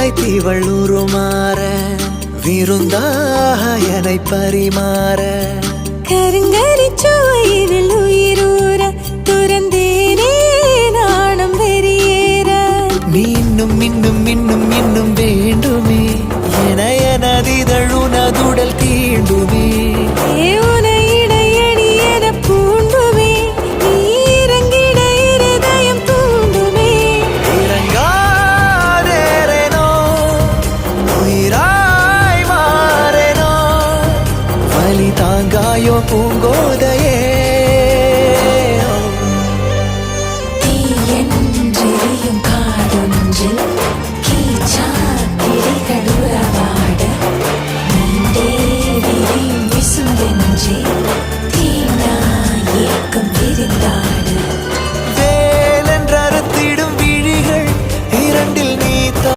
வைத்தீவள் உருமாற விருந்தாக என்னை பரிமாற கருங்கரி சுவையில் உயிரூர துறந்தேனே நாணம் வெறியேற நீ இன்னும் இன்னும் இன்னும் இன்னும் வேண்டுமே என எனதிதழுனதுடல் தீண்டுமே உன